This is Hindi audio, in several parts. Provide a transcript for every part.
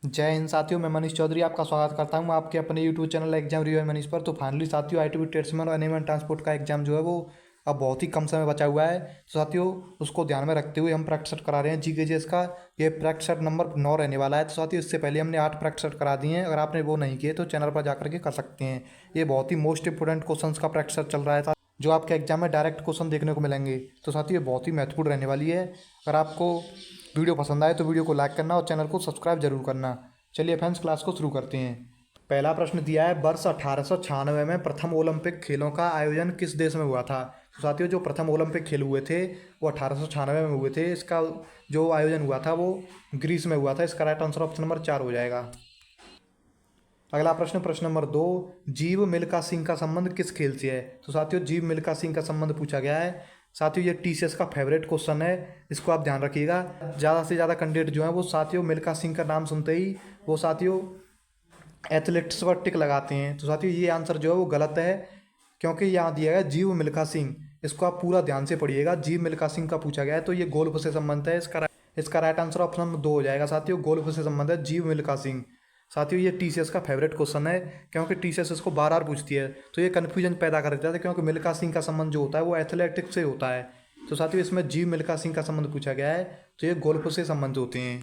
जय हिंद साथियों, मैं मनीष चौधरी आपका स्वागत करता हूं आपके अपने YouTube channel exam review Manish पर। तो फाइनली साथियों, ITBP ट्रेड्समैन और एनिमल ट्रांसपोर्ट का एग्जाम जो है वो अब बहुत ही कम समय बचा हुआ है। तो साथियों, उसको ध्यान में रखते हुए हम प्रैक्टिस सेट करा रहे हैं GKGS का। ये प्रैक्टिस सेट नंबर 9 रहने वाला है। तो साथियों, इससे पहले हमने 8 प्रैक्टिस सेट करा दिए हैं। अगर आपने वो नहीं किए तो चैनल पर जाकर के कर सकते हैं। ये बहुत ही मोस्ट इंपोर्टेंट क्वेश्चन का प्रैक्टिस सेट चल रहा है जो आपके एग्जाम में डायरेक्ट क्वेश्चन देखने को मिलेंगे। तो साथियों, ये बहुत ही महत्वपूर्ण रहने वाली है। अगर आपको वीडियो पसंद आए तो वीडियो को लाइक करना और चैनल को सब्सक्राइब जरूर करना। चलिए फ्रेंड्स, क्लास को शुरू करते हैं। पहला प्रश्न दिया है, वर्ष 1896 में प्रथम ओलंपिक खेलों का आयोजन किस देश में हुआ था। तो साथियों, जो प्रथम ओलंपिक खेल हुए थे वो 1896 में हुए थे। इसका जो आयोजन हुआ था वो ग्रीस में हुआ था। इसका राइट आंसर ऑप्शन नंबर 4 हो जाएगा। अगला प्रश्न, प्रश्न नंबर 2, जीव मिल्खा सिंह का संबंध किस खेल से है। तो साथियों, जीव मिल्खा सिंह का संबंध पूछा गया है। साथियों, ये TCS का फेवरेट क्वेश्चन है, इसको आप ध्यान रखिएगा। ज़्यादा से ज़्यादा कैंडिडेट जो है वो साथियों मिल्खा सिंह का नाम सुनते ही वो साथियों एथलेटिक्स पर टिक लगाते हैं। तो साथियों, ये आंसर जो है वो गलत है, क्योंकि यहाँ दिया गया जीव मिल्खा सिंह। इसको आप पूरा ध्यान से पढ़िएगा। जीव मिल्खा सिंह का पूछा गया है, तो ये गोल्फ से संबंध है। इसका राइट आंसर ऑप्शन नंबर 2 हो जाएगा। साथियों, गोल्फ से संबंध है जीव मिल्खा सिंह। साथियों, ये TCS का फेवरेट क्वेश्चन है, क्योंकि TCS इसको बार बार पूछती है। तो ये कन्फ्यूजन पैदा कर देता है, क्योंकि मिल्खा सिंह का संबंध जो होता है वो एथलेटिक्स से होता है। तो साथियों, इसमें जीव मिल्खा सिंह का संबंध पूछा गया है, तो ये गोल्फ से संबंध होते हैं।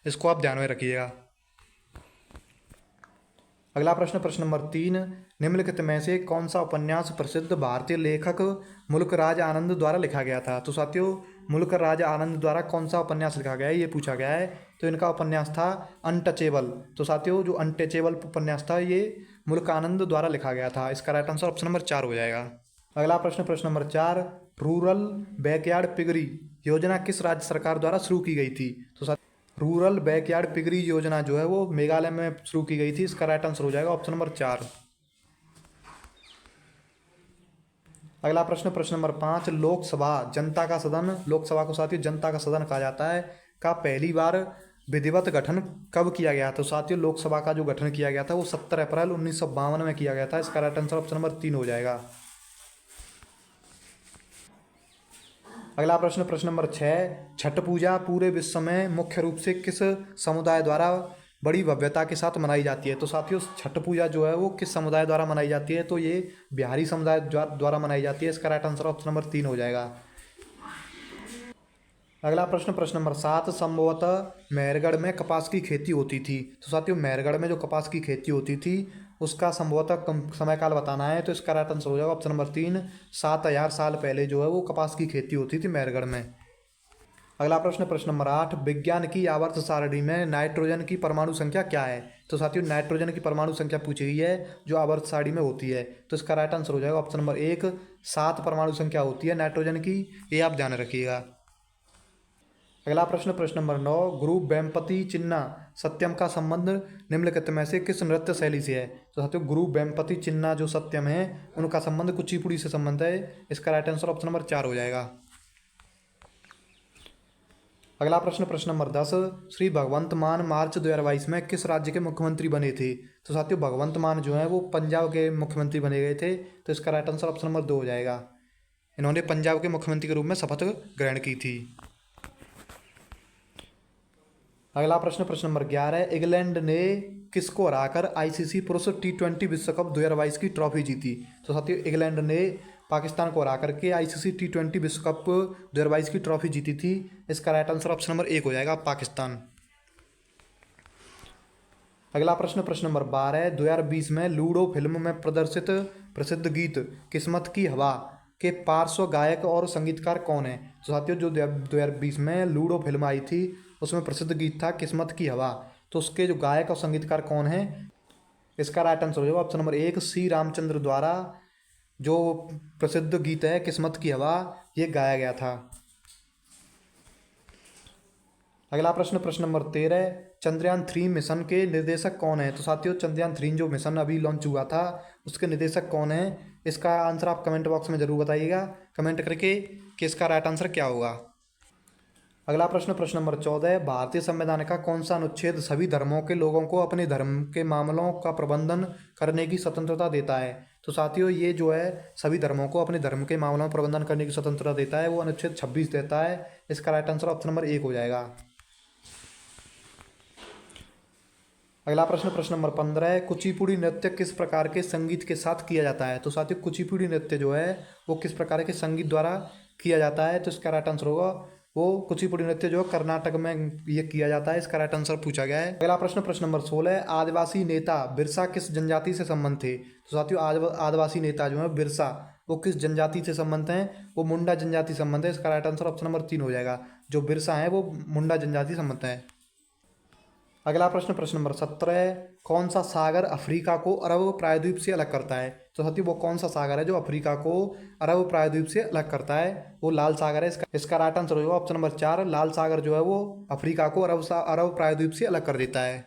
इसको आप ध्यान में रखिएगा। अगला प्रश्न, प्रश्न नंबर 3, निम्नलिखित में से कौन सा उपन्यास प्रसिद्ध भारतीय लेखक मुल्क राज आनंद द्वारा लिखा गया था। तो साथियों, मुल्क राज आनंद द्वारा कौन सा उपन्यास लिखा गया है ये पूछा गया है। तो इनका उपन्यास था अनटचेबल। तो साथियों, जो अनटचेबल उपन्यास था ये मुल्क आनंद द्वारा लिखा गया था। इसका राइट आंसर ऑप्शन नंबर 4 हो जाएगा। अगला प्रश्न, प्रश्न नंबर 4, रूरल बैकयार्ड पिगरी योजना किस राज्य सरकार द्वारा शुरू की गई थी। तो रूरल बैकयार्ड पिगरी योजना जो है वो मेघालय में शुरू की गई थी। इसका राइट आंसर हो जाएगा ऑप्शन नंबर 4। अगला प्रश्न, प्रश्न नंबर 5, लोकसभा जनता का सदन, लोकसभा को साथियों जनता का सदन कहा जाता है, का पहली बार विधिवत गठन कब किया गया। तो साथियों, लोकसभा का जो गठन किया गया था वो 17 अप्रैल 1952 में किया गया था। इसका राइट आंसर ऑप्शन नंबर 3 हो जाएगा। अगला प्रश्न, प्रश्न नंबर 6, छठ पूजा पूरे विश्व में मुख्य रूप से किस समुदाय द्वारा बड़ी भव्यता के साथ मनाई जाती है। तो साथियों, छठ पूजा जो है वो किस समुदाय द्वारा मनाई जाती है। तो ये बिहारी समुदाय द्वारा मनाई जाती है। इसका राइट आंसर ऑप्शन नंबर 3 हो जाएगा। अगला प्रश्न, प्रश्न नंबर 7, संभवतः मेहरगढ़ में कपास की खेती होती थी। तो साथियों, मेहरगढ़ में जो कपास की खेती होती थी उसका संभवतः कम समय काल बताना है। तो इसका राइट आंसर हो जाएगा ऑप्शन नंबर 3, 7000 साल पहले जो है वो कपास की खेती होती थी मेहरगढ़ में। अगला प्रश्न, प्रश्न नंबर 8, विज्ञान की आवर्त सारणी में नाइट्रोजन की परमाणु संख्या क्या है। तो साथियों, नाइट्रोजन की परमाणु संख्या पूछी गई है जो आवर्त सारणी में होती है। तो इसका राइट आंसर हो जाएगा ऑप्शन नंबर 1, 7 परमाणु संख्या होती है नाइट्रोजन की। ये आप ध्यान रखिएगा। अगला प्रश्न, प्रश्न नंबर 9, गुरु वेम्पति चिन्ना सत्यम का संबंध निम्नलिखित में से किस नृत्य शैली से है। तो साथियों, गुरु वेम्पति चिन्ना जो सत्यम है उनका संबंध कुचिपुड़ी से संबंध है। इसका राइट आंसर ऑप्शन नंबर 4 हो जाएगा। अगला प्रश्न, प्रश्न नंबर 10, श्री भगवंत मान मार्च 2022 में किस राज्य के मुख्यमंत्री बने थे। तो साथियों, भगवंत मान जो है वो पंजाब के मुख्यमंत्री बने गए थे। तो इसका राइट आंसर ऑप्शन नंबर 2 हो जाएगा। इन्होंने पंजाब के मुख्यमंत्री के रूप में शपथ ग्रहण की थी। अगला प्रश्न, प्रश्न नंबर 11, इंग्लैंड ने किसको हराकर ICC पुरुष T20 विश्व कप 2022 की ट्रॉफी जीती। तो साथियों, इंग्लैंड ने पाकिस्तान को हरा करके ICC T20 विश्व कप 2022 की ट्रॉफी जीती थी। इसका राइट आंसर ऑप्शन नंबर 1 हो जाएगा, पाकिस्तान। अगला प्रश्न, प्रश्न नंबर 12, 2020 में लूडो फिल्म में प्रदर्शित प्रसिद्ध गीत किस्मत की हवा के पार्श्व गायक और संगीतकार कौन है। तो साथियों, जो 2020 में लूडो फिल्म आई थी उसमें प्रसिद्ध गीत था किस्मत की हवा। तो उसके जो गायक और संगीतकार कौन है, इसका राइट आंसर हो जाएगा ऑप्शन नंबर 1, C रामचंद्र द्वारा जो प्रसिद्ध गीत है किस्मत की हवा ये गाया गया था। अगला प्रश्न, प्रश्न नंबर 13, चंद्रयान 3 मिशन के निर्देशक कौन है। तो साथियों, चंद्रयान 3 जो मिशन अभी लॉन्च हुआ था उसके निर्देशक कौन है, इसका आंसर आप कमेंट बॉक्स में जरूर बताइएगा कमेंट करके कि इसका राइट आंसर क्या होगा। अगला प्रश्न, प्रश्न नंबर 14, भारतीय संविधान का कौन सा अनुच्छेद सभी धर्मों के लोगों को अपने धर्म के मामलों का प्रबंधन करने की स्वतंत्रता देता है। तो साथियों, ये जो है सभी धर्मों को अपने धर्म के मामलों में प्रबंधन करने की स्वतंत्रता देता है, वो अनुच्छेद 26 देता है। इसका राइट आंसर ऑप्शन नंबर 1 हो जाएगा। अगला प्रश्न प्रश्न नंबर 15 है, कुचिपुड़ी नृत्य किस प्रकार के संगीत के साथ किया जाता है। तो साथियों कुचिपुड़ी नृत्य जो है वो किस प्रकार के संगीत द्वारा किया जाता है। तो इसका राइट आंसर होगा वो कुचिपुड़ी नृत्य जो कर्नाटक में ये किया जाता है। इसका राइट आंसर पूछा गया है। अगला प्रश्न प्रश्न नंबर 16 है, आदिवासी नेता बिरसा किस जनजाति से संबंध थे। तो साथियों आदिवासी नेता जो है बिरसा वो किस जनजाति से संबंध हैं, वो मुंडा जनजाति संबंध है। इसका राइट आंसर ऑप्शन नंबर 3 हो जाएगा। जो बिरसा है वो मुंडा जनजाति संबंध है। अगला प्रश्न प्रश्न नंबर 17 है, कौन सा सागर अफ्रीका को अरब प्रायद्वीप से अलग करता है। तो साथियों वो कौन सा सागर है जो अफ्रीका को अरब प्रायद्वीप से अलग करता है, वो लाल सागर है। इसका राइट आंसर होगा ऑप्शन नंबर 4, लाल सागर जो है वो अफ्रीका को अरब प्रायद्वीप से अलग कर देता है।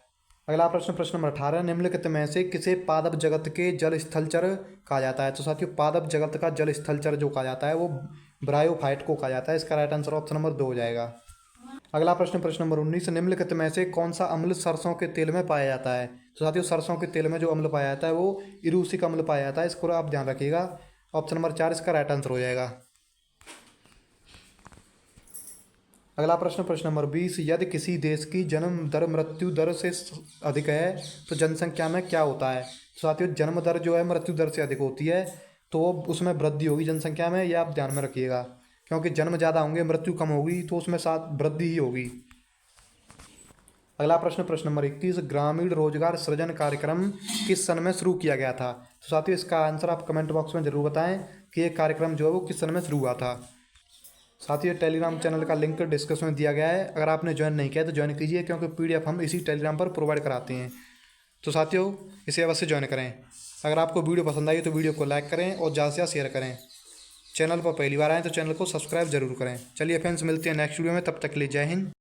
अगला प्रश्न प्रश्न नंबर 18, निम्नलिखित में से किसे पादप जगत के जल स्थलचर कहा जाता है। तो साथियों पादप जगत का जल स्थलचर जो कहा जाता है वो ब्रायोफाइट को कहा जाता है। इसका राइट आंसर ऑप्शन नंबर 2 हो जाएगा। अगला प्रश्न प्रश्न नंबर 19, निम्नलिखित में से कौन सा अम्ल सरसों के तेल में पाया जाता है। तो साथियों सरसों के तेल में जो अम्ल पाया जाता है वो इरूसिक अम्ल पाया जाता है। इसको आप ध्यान रखिएगा। ऑप्शन नंबर 4 इसका राइट आंसर हो जाएगा। अगला प्रश्न प्रश्न नंबर 20, यदि किसी देश की जन्म दर मृत्यु दर से अधिक है तो जनसंख्या में क्या होता है। तो साथियों जन्म दर जो है मृत्यु दर से अधिक होती है तो उसमें वृद्धि होगी जनसंख्या में, यह आप ध्यान में रखिएगा। क्योंकि जन्म ज़्यादा होंगे मृत्यु कम होगी तो उसमें साथ वृद्धि ही होगी। अगला प्रश्न प्रश्न नंबर 21, ग्रामीण रोजगार सृजन कार्यक्रम किस सन में शुरू किया गया था। तो साथियों इसका आंसर आप कमेंट बॉक्स में जरूर बताएं कि ये कार्यक्रम जो है वो किस सन में शुरू हुआ था। साथियों टेलीग्राम चैनल का लिंक डिस्क्रिप्शन में दिया गया है, अगर आपने ज्वाइन नहीं किया तो ज्वाइन कीजिए क्योंकि PDF हम इसी टेलीग्राम पर प्रोवाइड कराते हैं। तो साथियों इसे अवश्य ज्वाइन करें। अगर आपको वीडियो पसंद आई तो वीडियो को लाइक करें और ज़्यादा से ज़्यादा शेयर करें। चैनल पर पहली बार आएँ तो चैनल को सब्सक्राइब जरूर करें। चलिए फ्रेंड्स मिलते हैं नेक्स्ट वीडियो में, तब तक के लिए जय हिंद।